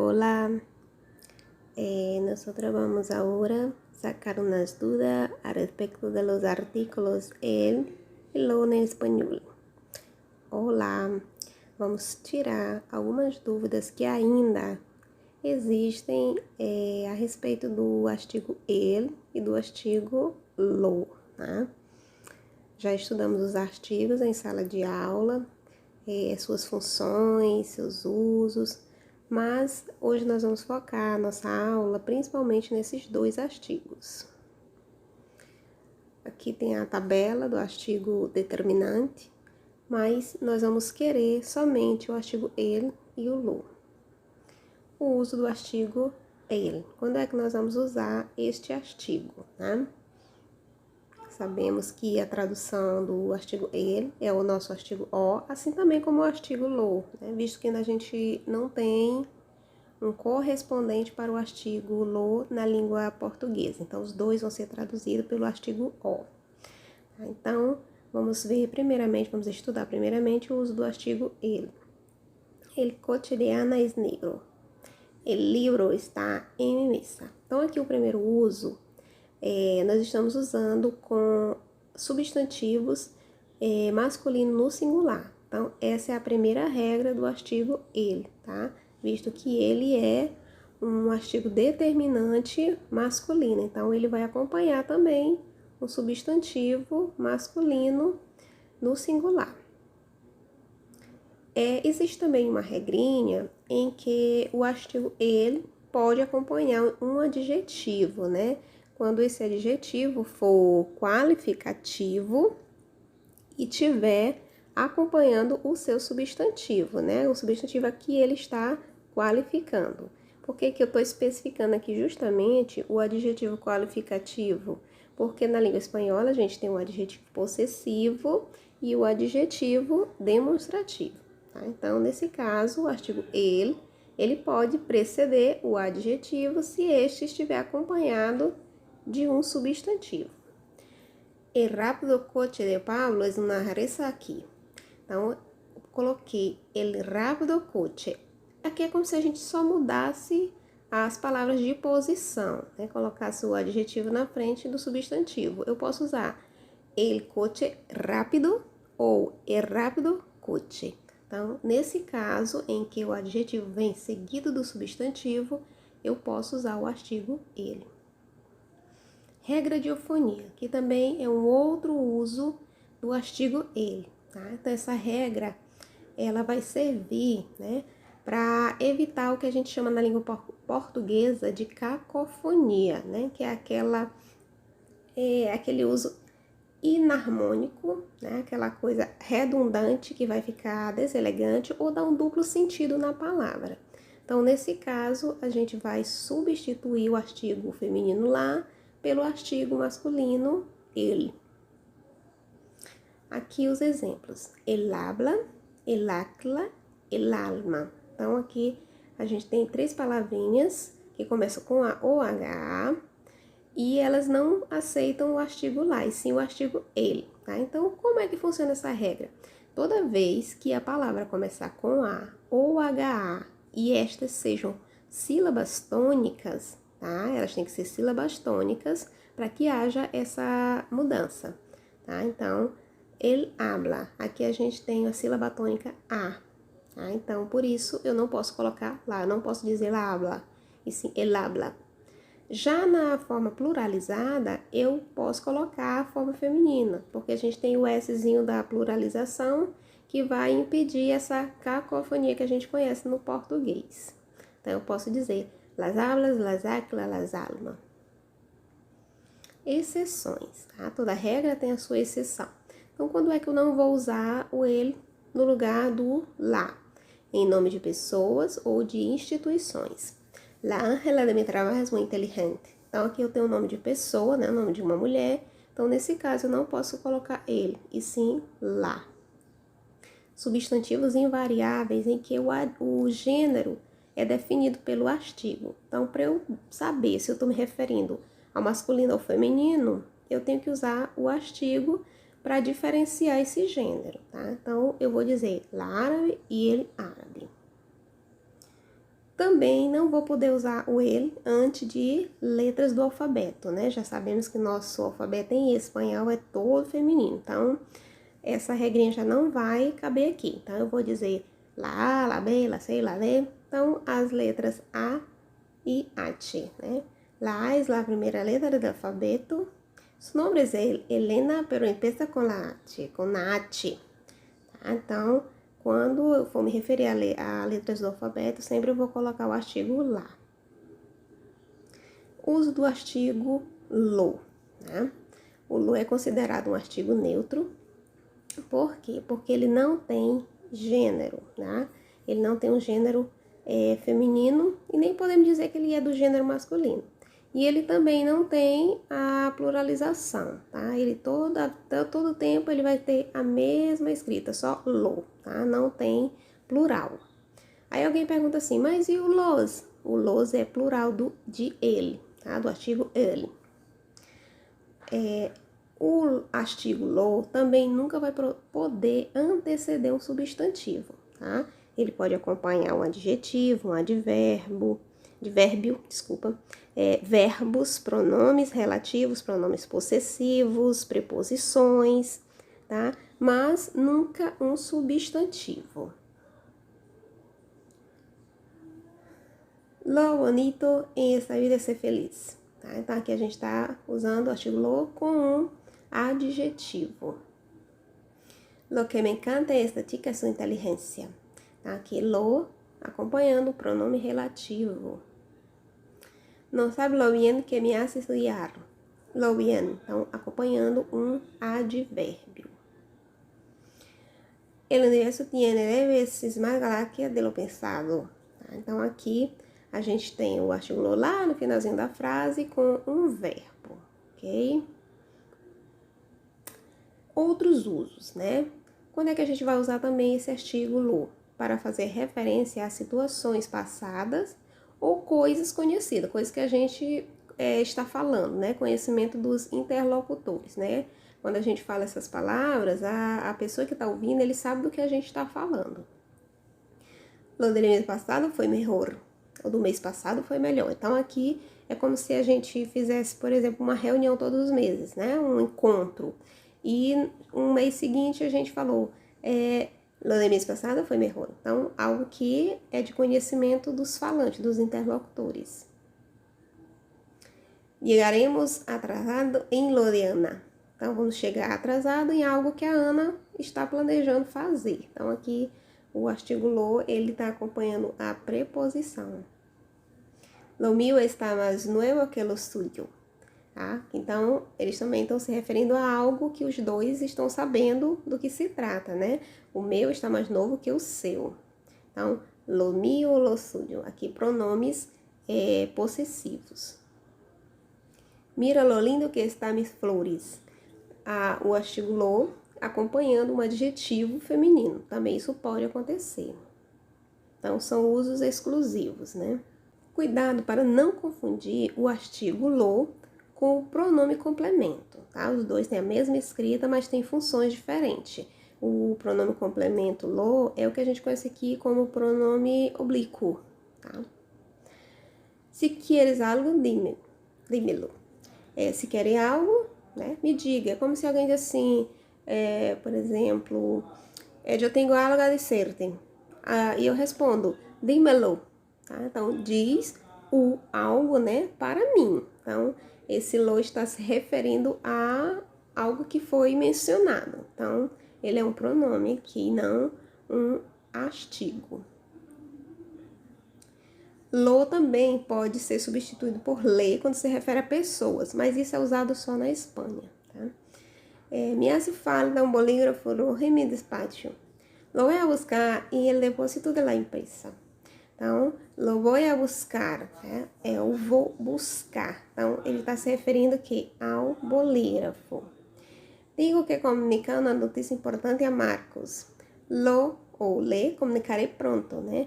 Hola, nosotros vamos ahora a sacar unas dudas al respecto de los artículos el y lo en espanhol. Olá, vamos tirar algumas dúvidas que ainda existem a respeito do artigo el e do artigo lo, tá? Já estudamos os artigos em sala de aula, suas funções, seus usos, mas hoje nós vamos focar a nossa aula principalmente nesses dois artigos. Aqui tem a tabela do artigo determinante, mas nós vamos querer somente o artigo el e o lo. O uso do artigo el. Quando é que nós vamos usar este artigo, né? Sabemos que a tradução do artigo el é o nosso artigo o, assim também como o artigo lo, né? Visto que a gente não tem um correspondente para o artigo lo na língua portuguesa. Então, os dois vão ser traduzidos pelo artigo o. Então, vamos estudar primeiramente o uso do artigo el. El coche de Ana es negro. El libro está en mi mesa. Então, aqui o primeiro uso, nós estamos usando com substantivos masculino no singular. Então, essa é a primeira regra do artigo el, tá? Visto que ele é um artigo determinante masculino. Então, ele vai acompanhar também um substantivo masculino no singular. Existe também uma regrinha em que o artigo el pode acompanhar um adjetivo, né? Quando esse adjetivo for qualificativo e tiver acompanhando o seu substantivo, né? O substantivo aqui ele está qualificando. Por que eu estou especificando aqui justamente o adjetivo qualificativo? Porque na língua espanhola a gente tem o adjetivo possessivo e o adjetivo demonstrativo, tá? Então, nesse caso, o artigo ele pode preceder o adjetivo se este estiver acompanhado de um substantivo. El rápido coche de Pablo es una risa aqui. Então, eu coloquei el rápido coche. Aqui é como se a gente só mudasse as palavras de posição, né? Colocasse o adjetivo na frente do substantivo. Eu posso usar el coche rápido ou el rápido coche. Então, nesse caso em que o adjetivo vem seguido do substantivo, eu posso usar o artigo ele. Regra de eufonia, que também é um outro uso do artigo ele, tá? Então, essa regra, ela vai servir, né, para evitar o que a gente chama na língua portuguesa de cacofonia, né? Que é aquele uso inarmônico, né? Aquela coisa redundante que vai ficar deselegante ou dar um duplo sentido na palavra. Então, nesse caso, a gente vai substituir o artigo feminino lá pelo artigo masculino ele. Aqui os exemplos: el habla, el acla, el alma. Então, aqui a gente tem 3 palavrinhas que começam com a ou H e elas não aceitam o artigo lá, e sim o artigo ele, tá? Então, como é que funciona essa regra? Toda vez que a palavra começar com A ou HA e estas sejam sílabas tônicas, tá? Elas têm que ser sílabas tônicas para que haja essa mudança, tá? Então, el habla. Aqui a gente tem a sílaba tônica A, tá? Então, por isso, eu não posso colocar lá, eu não posso dizer la habla, e sim el habla. Já na forma pluralizada, eu posso colocar a forma feminina, porque a gente tem o Szinho da pluralização que vai impedir essa cacofonia que a gente conhece no português. Então, eu posso dizer las hablas, las acla, las alma. Exceções, tá? Toda regra tem a sua exceção. Então, quando é que eu não vou usar o ele no lugar do lá? Em nome de pessoas ou de instituições. La Ángela de mi trabajo es muy inteligente. Então, aqui eu tenho o nome de pessoa, né? O nome de uma mulher. Então, nesse caso, eu não posso colocar ele, e sim lá. Substantivos invariáveis em que o gênero é definido pelo artigo. Então, para eu saber se eu estou me referindo ao masculino ou feminino, eu tenho que usar o artigo para diferenciar esse gênero, tá? Então, eu vou dizer la árabe e el árabe. Também não vou poder usar o ele antes de letras do alfabeto, né? Já sabemos que nosso alfabeto em espanhol é todo feminino, então essa regrinha já não vai caber aqui. Então, eu vou dizer lá, lá, B, lá, C, lá, D. Então, as letras A e H, né? La A es la primera letra del alfabeto. Su nombre es Helena, pero empieza con la H, com a H. Tá? Então, quando eu for me referir a letras do alfabeto, sempre eu vou colocar o artigo lá. Uso do artigo lo, né? O lo é considerado um artigo neutro. Por quê? Porque ele não tem gênero, né? Ele não tem um gênero feminino e nem podemos dizer que ele é do gênero masculino. E ele também não tem a pluralização, tá? Ele todo tempo ele vai ter a mesma escrita, só lo, tá? Não tem plural. Aí alguém pergunta assim, mas e o los? O los é plural de ele, tá? Do artigo ele. O artigo lo também nunca vai poder anteceder um substantivo, tá? Ele pode acompanhar um adjetivo, um advérbio, verbos, pronomes relativos, pronomes possessivos, preposições, tá? Mas nunca um substantivo. Lo bonito en esta vida é ser feliz. Tá? Então, aqui a gente está usando o artigo lo com um adjetivo. Lo que me encanta é esta chica, sua inteligência. Tá? Aqui, lo, acompanhando o pronome relativo. Não sabe lo bien que me hace estudiar. Lo bien, então, acompanhando um advérbio. El universo tiene 10 veces más galáxias de lo pensado. Tá? Então, aqui a gente tem o artigo lo lá no finalzinho da frase com um verbo, ok? Outros usos, né? Quando é que a gente vai usar também esse artigo lo? Para fazer referência a situações passadas ou coisas conhecidas, coisas que a gente está falando, né? Conhecimento dos interlocutores, né? Quando a gente fala essas palavras, a pessoa que está ouvindo, ele sabe do que a gente está falando. Lo del mês passado foi melhor. O do mês passado foi melhor. Então, aqui é como se a gente fizesse, por exemplo, uma reunião todos os meses, né? Um encontro. E um mês seguinte a gente falou, lo do mês passado foi melhor. Então, algo que é de conhecimento dos falantes, dos interlocutores. Llegaremos atrasado em lo de Ana. Então, vamos chegar atrasado em algo que a Ana está planejando fazer. Então, aqui o artigo lo, ele está acompanhando a preposição. Lo mío está mais nuevo que lo suyo. Tá? Então, eles também estão se referindo a algo que os dois estão sabendo do que se trata, né? O meu está mais novo que o seu. Então, lo mío, lo suyo. Aqui, pronomes possessivos. Mira lo lindo que está mis flores. O artigo lo acompanhando um adjetivo feminino. Também isso pode acontecer. Então, são usos exclusivos, né? Cuidado para não confundir o artigo lo com o pronome complemento, tá? Os dois têm a mesma escrita, mas têm funções diferentes. O pronome complemento lo é o que a gente conhece aqui como pronome oblíquo, tá? Se queres algo, dímelo. Se querem algo, né, me diga. É como se alguém diz assim, por exemplo, eu tenho algo a dizer-te. E eu respondo, dímelo. Tá? Então, diz o algo, né, para mim. Então, esse lo está se referindo a algo que foi mencionado. Então, ele é um pronome aqui, não um artigo. Lo também pode ser substituído por le quando se refere a pessoas, mas isso é usado só na Espanha. Tá? Me hace falta um bolígrafo rojo em mi despacho. Lo voy a buscar em el depósito de la empresa. Então, lo voy a buscar, né? Eu vou buscar. Então, ele está se referindo aqui ao bolígrafo. Digo que comunicar uma notícia importante a Marcos. Lo ou le comunicarei pronto, né?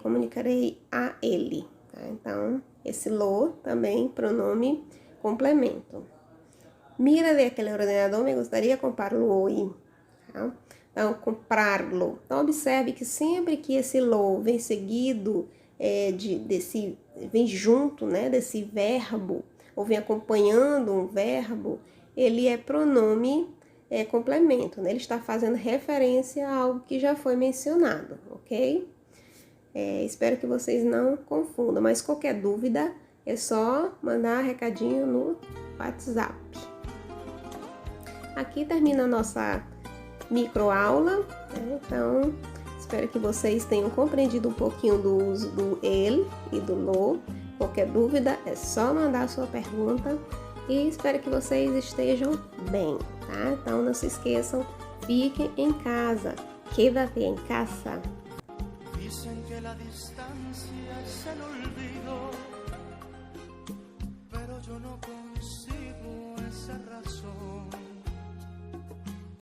Comunicarei a ele. Tá? Então, esse lo também pronome complemento. Mira de aquele ordenador, me gostaria comprá-lo hoje. Tá? Então, comprá-lo. Então, observe que sempre que esse lo vem seguido vem junto, né, desse verbo, ou vem acompanhando um verbo, ele é pronome complemento, né? Ele está fazendo referência a algo que já foi mencionado, ok? Espero que vocês não confundam, mas qualquer dúvida é só mandar recadinho no WhatsApp. Aqui termina a nossa microaula, né? Então, espero que vocês tenham compreendido um pouquinho do uso do ele e do lo. Qualquer dúvida é só mandar a sua pergunta e espero que vocês estejam bem, tá? Então, não se esqueçam, fiquem em casa. Quédate en casa. Dicen que la distancia es el olvido.